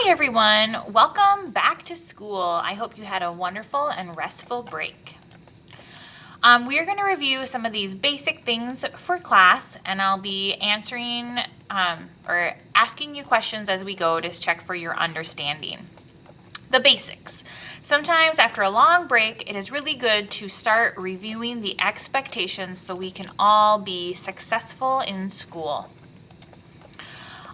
Hi everyone, welcome back to school. I hope you had a wonderful and restful break. We are going to review some of these basic things for class, and I'll be answering or asking you questions as we go to check for your understanding. The basics. Sometimes after a long break, it is really good to start reviewing the expectations so we can all be successful in school.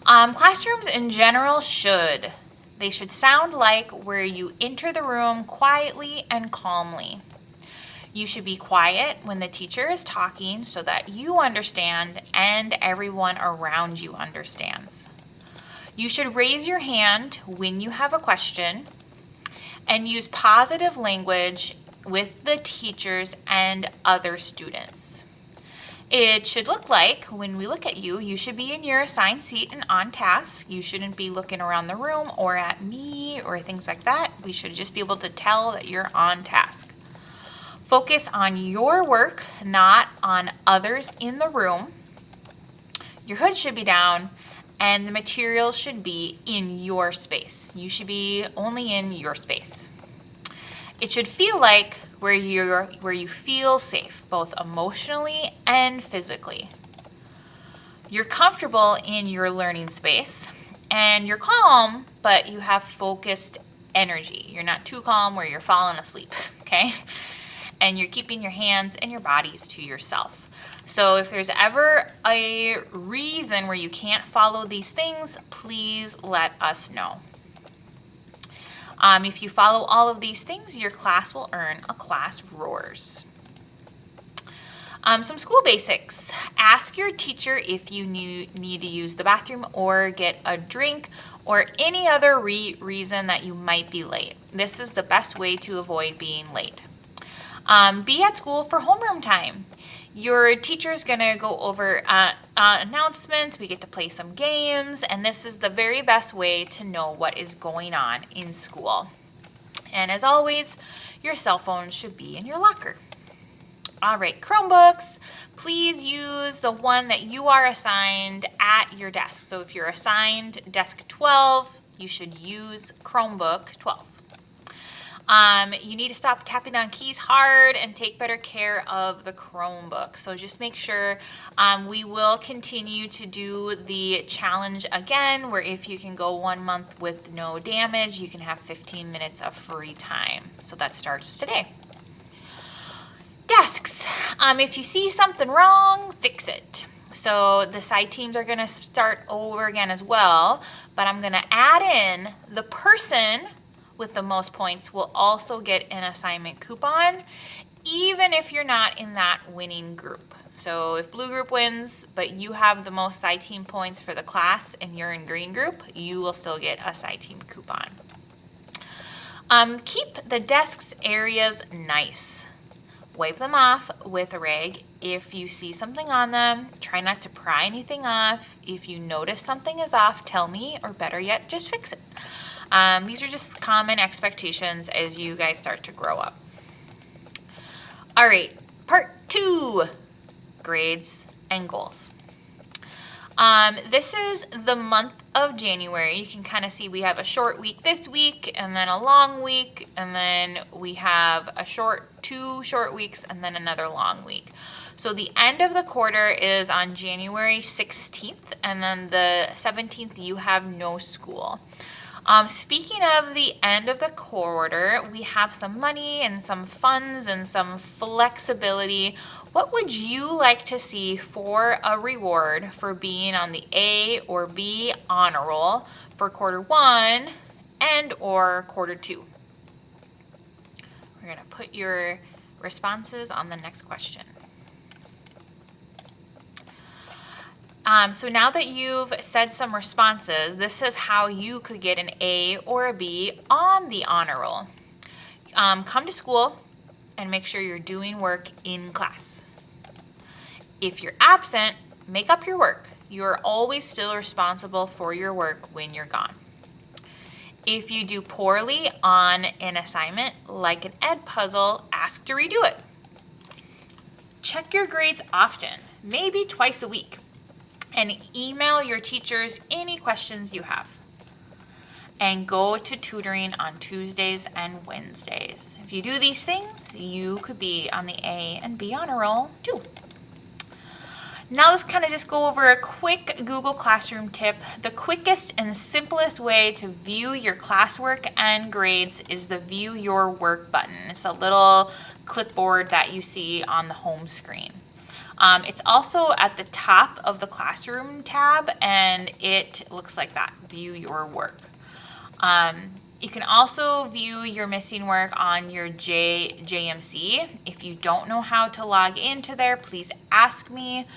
Classrooms in general should. They should sound like where you enter the room quietly and calmly. You should be quiet when the teacher is talking so that you understand and everyone around you understands. You should raise your hand when you have a question and use positive language with the teachers and other students. It should look like, when we look at you, you should be in your assigned seat and on task. You shouldn't be looking around the room or at me or things like that. We should just be able to tell that you're on task. Focus on your work, not on others in the room. Your hood should be down and the materials should be in your space. You should be only in your space. It should feel like where you feel safe, both emotionally and physically. You're comfortable in your learning space and you're calm, but you have focused energy. You're not too calm where you're falling asleep, okay? And you're keeping your hands and your bodies to yourself. So if there's ever a reason where you can't follow these things, please let us know. If you follow all of these things, your class will earn a class roars. Some school basics. Ask your teacher if you need to use the bathroom or get a drink or any other reason that you might be late. This is the best way to avoid being late. Be at school for homeroom time. Your teacher is going to go over announcements. We get to play some games, and this is the very best way to know what is going on in school. And as always, your cell phone should be in your locker. All right, Chromebooks, please use the one that you are assigned at your desk. So if you're assigned desk 12, you should use Chromebook 12. You need to stop tapping on keys hard and take better care of the Chromebook. So just make sure we will continue to do the challenge again, where if you can go 1 month with no damage, you can have 15 minutes of free time. So that starts today. Desks. If you see something wrong, fix it. So the side teams are going to start over again as well, but I'm going to add in the person with the most points will also get an assignment coupon, even if you're not in that winning group. So if blue group wins, but you have the most side team points for the class and you're in green group, you will still get a side team coupon. Keep the desks areas nice. Wipe them off with a rag. If you see something on them, try not to pry anything off. If you notice something is off, tell me, or better yet, just fix it. These are just common expectations as you guys start to grow up. All right, part 2, grades and goals. This is the month of January. You can kind of see we have a short week this week and then a long week, and then we have a 2 short weeks and then another long week. So the end of the quarter is on January 16th, and then the 17th you have no school. Speaking of the end of the quarter, we have some money and some funds and some flexibility. What would you like to see for a reward for being on the A or B honor roll for quarter 1 and or quarter 2? We're going to put your responses on the next question. So now that you've said some responses, this is how you could get an A or a B on the honor roll. Come to school and make sure you're doing work in class. If you're absent, make up your work. You're always still responsible for your work when you're gone. If you do poorly on an assignment, like an ed puzzle, ask to redo it. Check your grades often, maybe twice a week, and email your teachers any questions you have. and go to tutoring on Tuesdays and Wednesdays. If you do these things, you could be on the A and B honor roll too. Now let's kind of just go over a quick Google Classroom tip. The quickest and simplest way to view your classwork and grades is the View Your Work button. It's a little clipboard that you see on the home screen. It's also at the top of the Classroom tab, and it looks like that, View Your Work. You can also view your missing work on your JMC. If you don't know how to log into there, please ask me.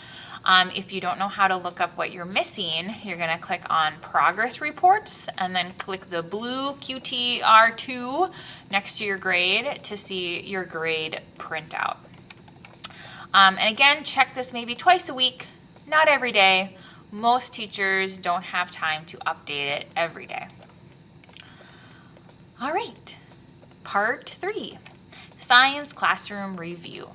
If you don't know how to look up what you're missing, you're going to click on Progress Reports and then click the blue QTR2 next to your grade to see your grade printout. And again, check this maybe twice a week, not every day. Most teachers don't have time to update it every day. All right, part 3, Science Classroom Review.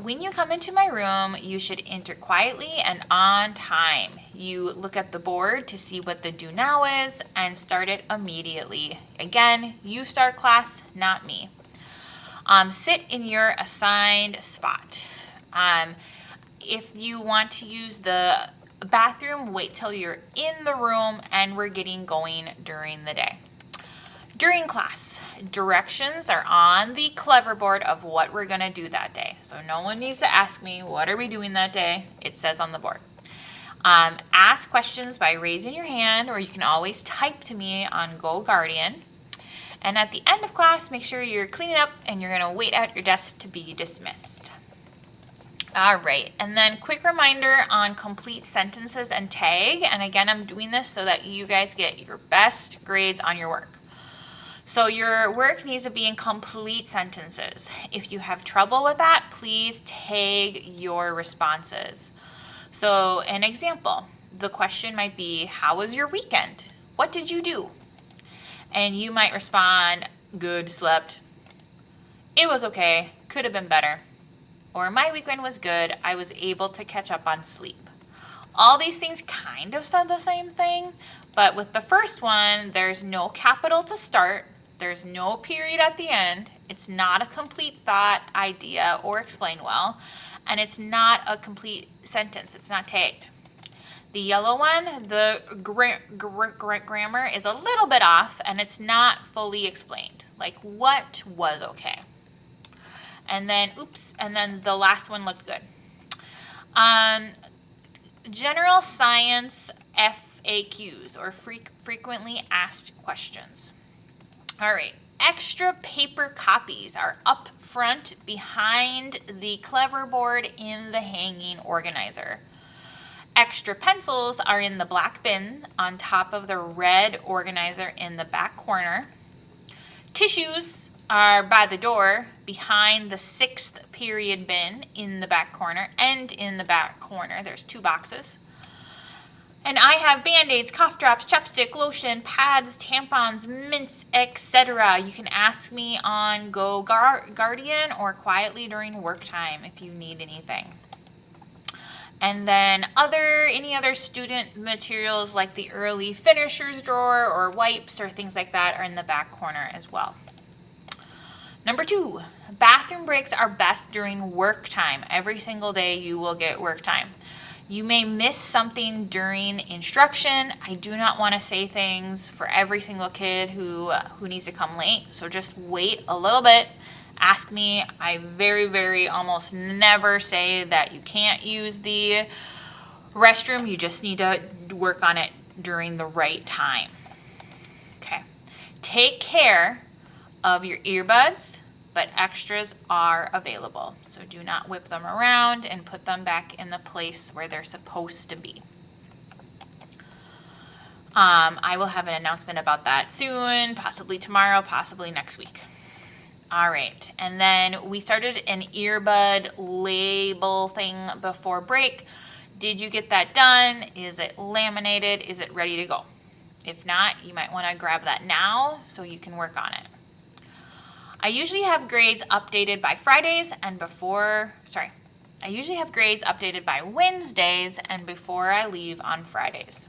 When you come into my room, you should enter quietly and on time. You look at the board to see what the do now is and start it immediately. Again, you start class, not me. Sit in your assigned spot. If you want to use the bathroom, wait till you're in the room and we're getting going during the day. During class, directions are on the Cleverboard of what we're going to do that day. So no one needs to ask me, what are we doing that day? It says on the board. Ask questions by raising your hand, or you can always type to me on GoGuardian. And at the end of class, make sure you're cleaning up and you're going to wait at your desk to be dismissed. All right, and then quick reminder on complete sentences and tag. And again, I'm doing this so that you guys get your best grades on your work. So your work needs to be in complete sentences. If you have trouble with that, please tag your responses. So an example, the question might be, how was your weekend? What did you do? And you might respond, good, slept. It was okay, could have been better. Or my weekend was good, I was able to catch up on sleep. All these things kind of said the same thing, but with the first one, there's no capital to start. There's no period at the end. It's not a complete thought, idea, or explain well. And it's not a complete sentence. It's not tagged. The yellow one, the grammar is a little bit off and it's not fully explained. Like what was okay. And then, and then the last one looked good. General science FAQs, or frequently asked questions. All right, extra paper copies are up front behind the Cleverboard in the hanging organizer. Extra pencils are in the black bin on top of the red organizer in the back corner. Tissues are by the door behind the 6th period bin in the back corner and in the back corner. There's 2 boxes. And I have Band-Aids, cough drops, chapstick, lotion, pads, tampons, mints, etc. You can ask me on GoGuardian or quietly during work time if you need anything. And then any other student materials like the early finishers drawer or wipes or things like that are in the back corner as well. Number 2, bathroom breaks are best during work time. Every single day you will get work time. You may miss something during instruction. I do not want to say things for every single kid who needs to come late. So just wait a little bit. Ask me. I very almost never say that you can't use the restroom. You just need to work on it during the right time. Okay. Take care of your earbuds, but extras are available. So do not whip them around and put them back in the place where they're supposed to be. I will have an announcement about that soon, possibly tomorrow, possibly next week. All right, and then we started an earbud label thing before break. Did you get that done? Is it laminated? Is it ready to go? If not, you might want to grab that now so you can work on it. I usually have grades updated by Wednesdays and before I leave on Fridays.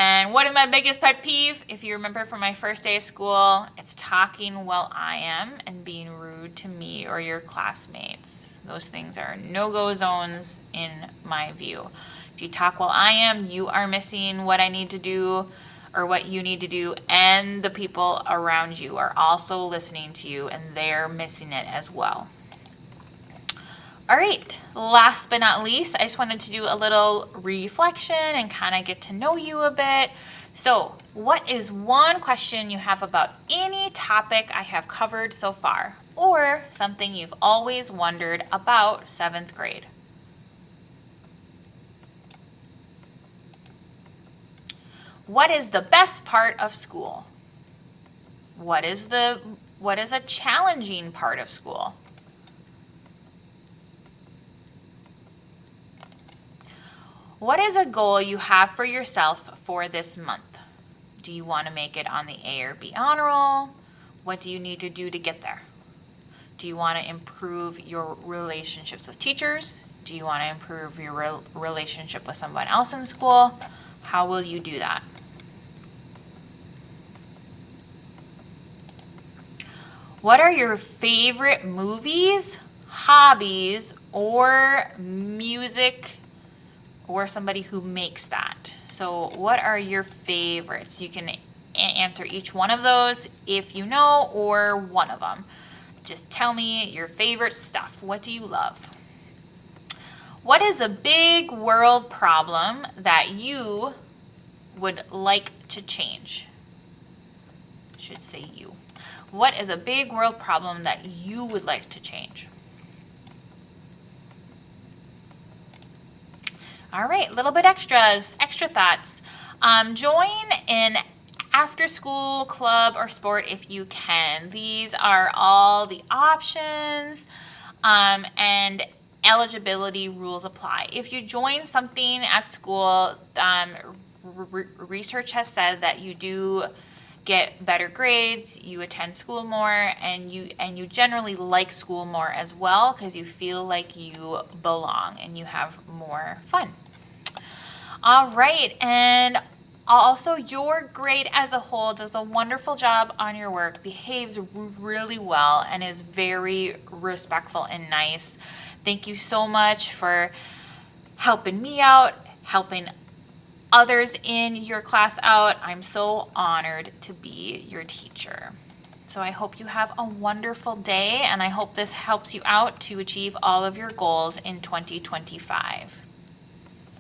And what is my biggest pet peeve? If you remember from my first day of school, it's talking while I am and being rude to me or your classmates. Those things are no-go zones in my view. If you talk while I am, you are missing what I need to do or what you need to do, and the people around you are also listening to you and they're missing it as well. All right, last but not least, I just wanted to do a little reflection and kind of get to know you a bit. So, what is one question you have about any topic I have covered so far, or something you've always wondered about 7th grade? What is the best part of school? What is a challenging part of school? What is a goal you have for yourself for this month? Do you want to make it on the A or B honor roll? What do you need to do to get there? Do you want to improve your relationships with teachers? Do you want to improve your relationship with someone else in school? How will you do that? What are your favorite movies, hobbies, or music, or somebody who makes that? So what are your favorites? You can answer each one of those if you know, or one of them. Just tell me your favorite stuff. What do you love? What is a big world problem that you would like to change? I should say you. What is a big world problem that you would like to change? All right, a little bit extra thoughts. Join an after-school club or sport if you can. These are all the options, and eligibility rules apply. If you join something at school, research has said that you do get better grades, you attend school more, and you generally like school more as well because you feel like you belong and you have more fun. All right, and also your grade as a whole does a wonderful job on your work, behaves really well, and is very respectful and nice. Thank you so much for helping me out, helping others in your class out. I'm so honored to be your teacher. So I hope you have a wonderful day, and I hope this helps you out to achieve all of your goals in 2025.